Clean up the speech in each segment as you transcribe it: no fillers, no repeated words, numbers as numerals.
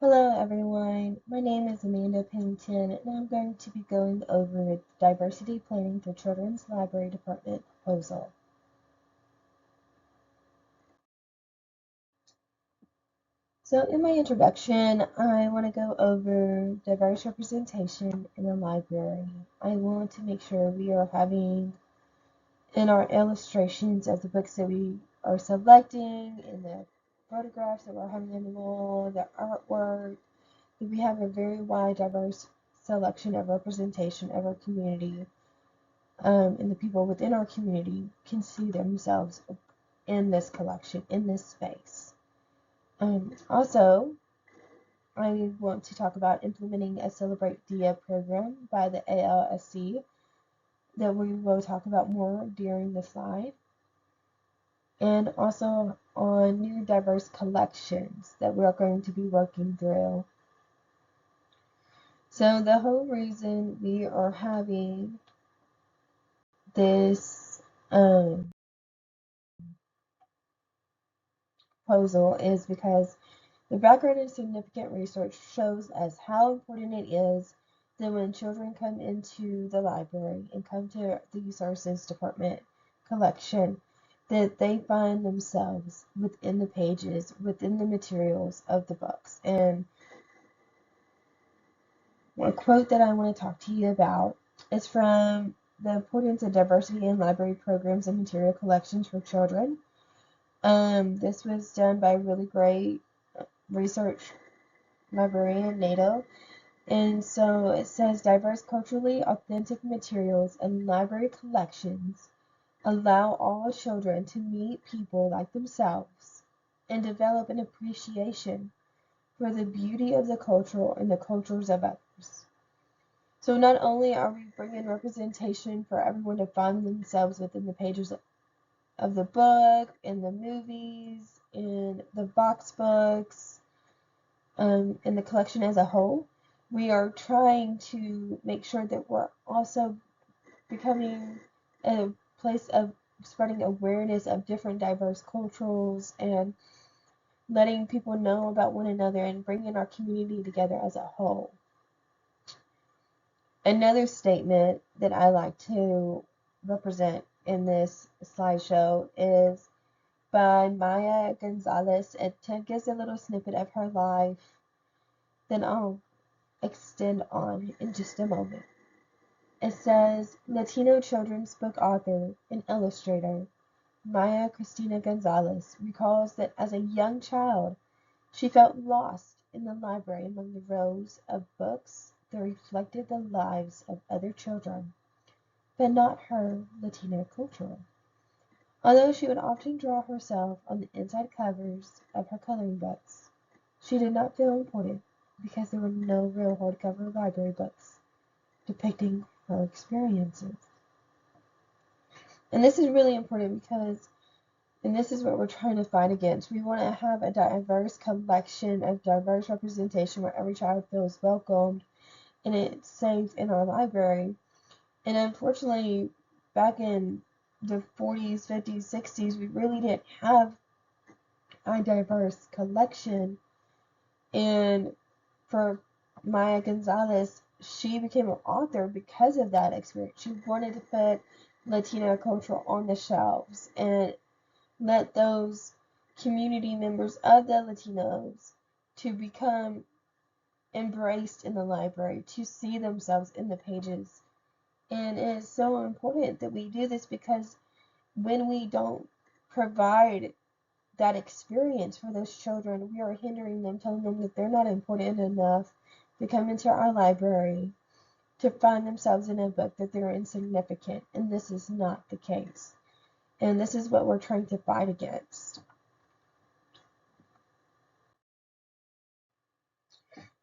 Hello everyone, my name is Amanda Pennington and I'm going to be going over the Diversity Planning for Children's Library Department proposal. So in my introduction, I want to go over diverse representation in the library. I want to make sure we are having in our illustrations of the books that we are selecting, in the photographs that we're having in the wall, the artwork, we have a very wide, diverse selection of representation of our community, and the people within our community can see themselves in this collection, in this space. Also, I want to talk about implementing a Celebrate DIA program by the ALSC that we will talk about more during the slide, and also on new diverse collections that we are going to be working through. So the whole reason we are having this proposal is because the background and significant research shows us how important it is that when children come into the library and come to the resources department collection, that they find themselves within the pages, within the materials of the books. And a quote that I want to talk to you about is from The Importance of Diversity in Library Programs and Material Collections for Children. This was done by a really great research librarian, NATO. And so it says diverse, culturally authentic materials and library collections allow all children to meet people like themselves and develop an appreciation for the beauty of the culture and the cultures of others. So not only are we bringing representation for everyone to find themselves within the pages of the book, in the movies, in the box books, in the collection as a whole, we are trying to make sure that we're also becoming a place of spreading awareness of different diverse cultures and letting people know about one another and bringing our community together as a whole. Another statement that I like to represent in this slideshow is by Maya Gonzalez. It gives a little snippet of her life. Then I'll extend on in just a moment. It says Latino children's book author and illustrator Maya Cristina Gonzalez recalls that as a young child, she felt lost in the library among the rows of books that reflected the lives of other children, but not her Latino culture. Although she would often draw herself on the inside covers of her coloring books, she did not feel important because there were no real hardcover library books depicting her experiences. And this is really important because, and this is what we're trying to fight against, we want to have a diverse collection of diverse representation where every child feels welcomed and it's safe in our library. And unfortunately, back in the 40s, 50s, 60s, we really didn't have a diverse collection. And for Maya Gonzalez, she became an author because of that experience. She wanted to put Latino culture on the shelves and let those community members of the Latinos to become embraced in the library, to see themselves in the pages. And it is so important that we do this because when we don't provide that experience for those children, we are hindering them, telling them that they're not important enough to come into our library to find themselves in a book, that they're insignificant. And this is not the case. And this is what we're trying to fight against.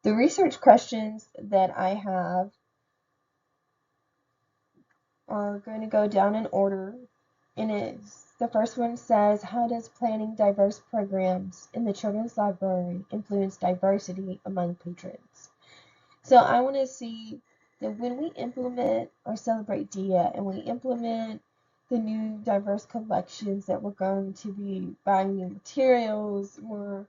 The research questions that I have are going to go down in order. And the first one says, how does planning diverse programs in the children's library influence diversity among patrons? So I want to see that when we implement or celebrate DIA and we implement the new diverse collections that we're going to be buying new materials, we're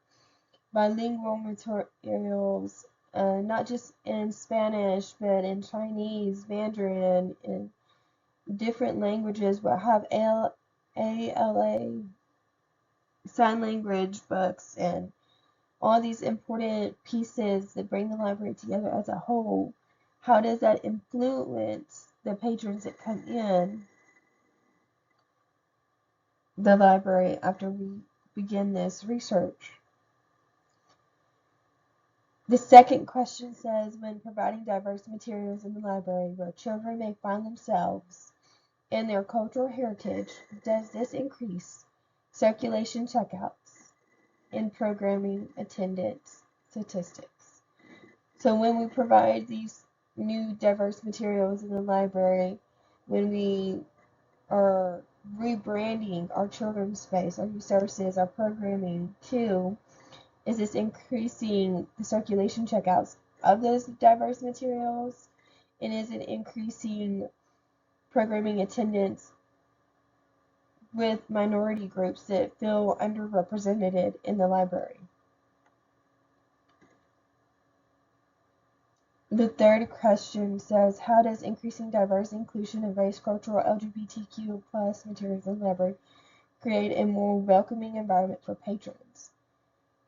bilingual materials, not just in Spanish, but in Chinese, Mandarin, in different languages, but have ALA, sign language books, and all these important pieces that bring the library together as a whole. How does that influence the patrons that come in the library after we begin this research? The second question says, when providing diverse materials in the library where children may find themselves and their cultural heritage, does this increase circulation checkouts and programming attendance statistics? So when we provide these new diverse materials in the library, when we are rebranding our children's space, our youth services, our programming too, is this increasing the circulation checkouts of those diverse materials? And is it increasing programming attendance with minority groups that feel underrepresented in the library? The third question says, how does increasing diverse inclusion of race, cultural, LGBTQ plus materials in the library create a more welcoming environment for patrons?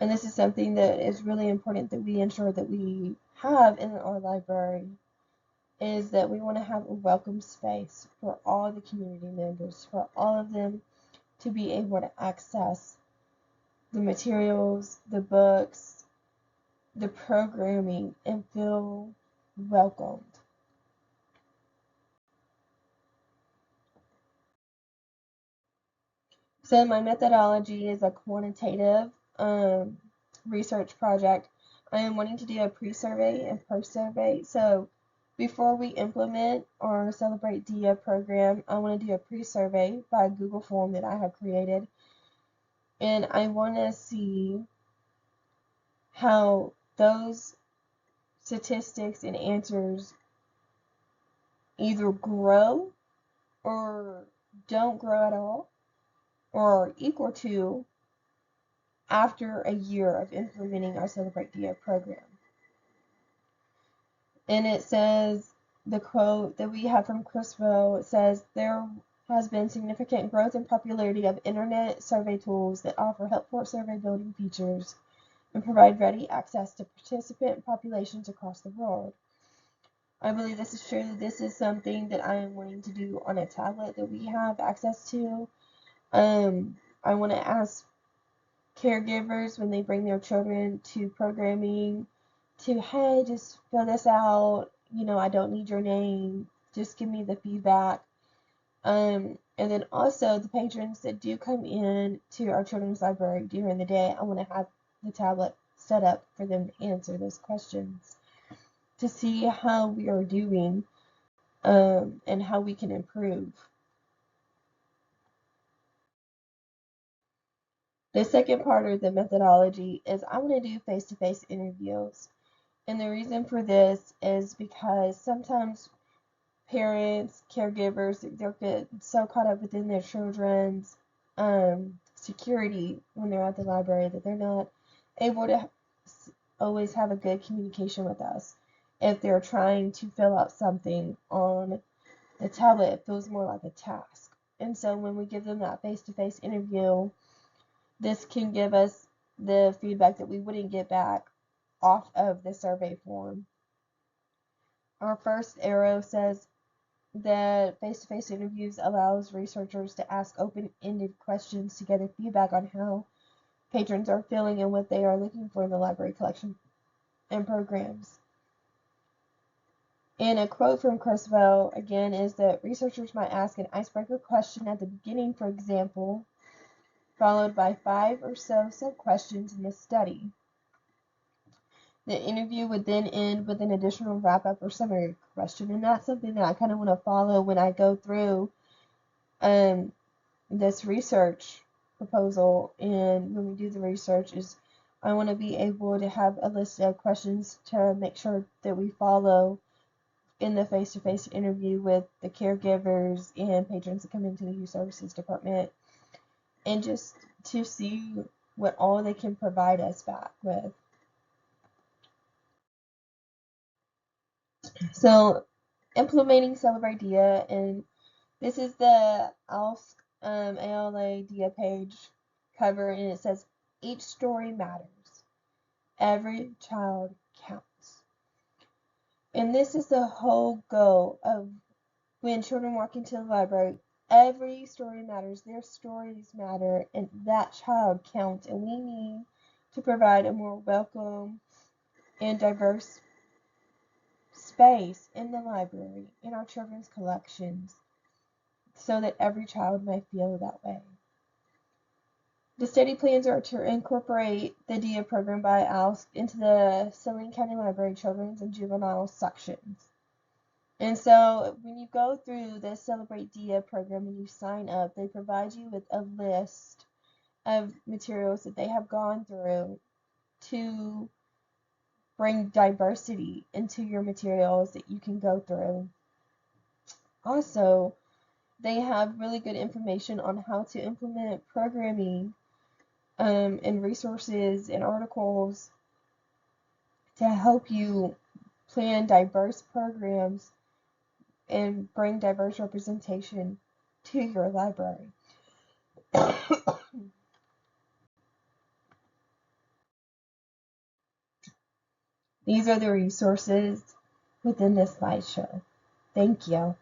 And this is something that is really important that we ensure that we have in our library, is that we want to have a welcome space for all the community members, for all of them to be able to access the materials, the books, the programming, and feel welcomed. So my methodology is a quantitative research project. I am wanting to do a pre-survey and post-survey. So before we implement or celebrate DIA program, I want to do a pre-survey by a Google form that I have created. And I want to see how those statistics and answers either grow or don't grow at all, or are equal to after a year of implementing our Celebrate DIA program. And it says, the quote that we have from Criswell, it says, there has been significant growth in popularity of internet survey tools that offer helpful survey building features and provide ready access to participant populations across the world. I believe this is true. This is something that I am wanting to do on a tablet that we have access to. I want to ask caregivers when they bring their children to programming to, hey, just fill this out. I don't need your name. Just give me the feedback. And then also the patrons that do come in to our children's library during the day, I want to have the tablet set up for them to answer those questions to see how we are doing and how we can improve. The second part of the methodology is I want to do face-to-face interviews. And the reason for this is because sometimes parents, caregivers, they're get so caught up within their children's security when they're at the library that they're not able to always have a good communication with us. If they're trying to fill out something on the tablet, it feels more like a task. And so when we give them that face-to-face interview, this can give us the feedback that we wouldn't get back off of the survey form. Our first arrow says that face-to-face interviews allows researchers to ask open-ended questions to gather feedback on how patrons are feeling and what they are looking for in the library collection and programs. And a quote from Criswell, again, is that researchers might ask an icebreaker question at the beginning, for example, followed by 5 or so sub-questions in the study. The interview would then end with an additional wrap-up or summary question, and that's something that I kind of want to follow when I go through this research proposal. And when we do the research, is I want to be able to have a list of questions to make sure that we follow in the face-to-face interview with the caregivers and patrons that come into the youth services department, and just to see what all they can provide us back with. So implementing Celebrate DIA, and this is the ALA DIA page cover, and it says each story matters. Every child counts. And this is the whole goal of when children walk into the library. Every story matters. Their stories matter, and that child counts. And we need to provide a more welcome and diverse space in the library, in our children's collections, so that every child may feel that way. The study plans are to incorporate the DIA program by ALSC into the Saline County Library Children's and Juvenile sections. And so when you go through the Celebrate DIA program and you sign up, they provide you with a list of materials that they have gone through to bring diversity into your materials that you can go through. Also, they have really good information on how to implement programming and resources and articles to help you plan diverse programs and bring diverse representation to your library. These are the resources within this slideshow. Thank you.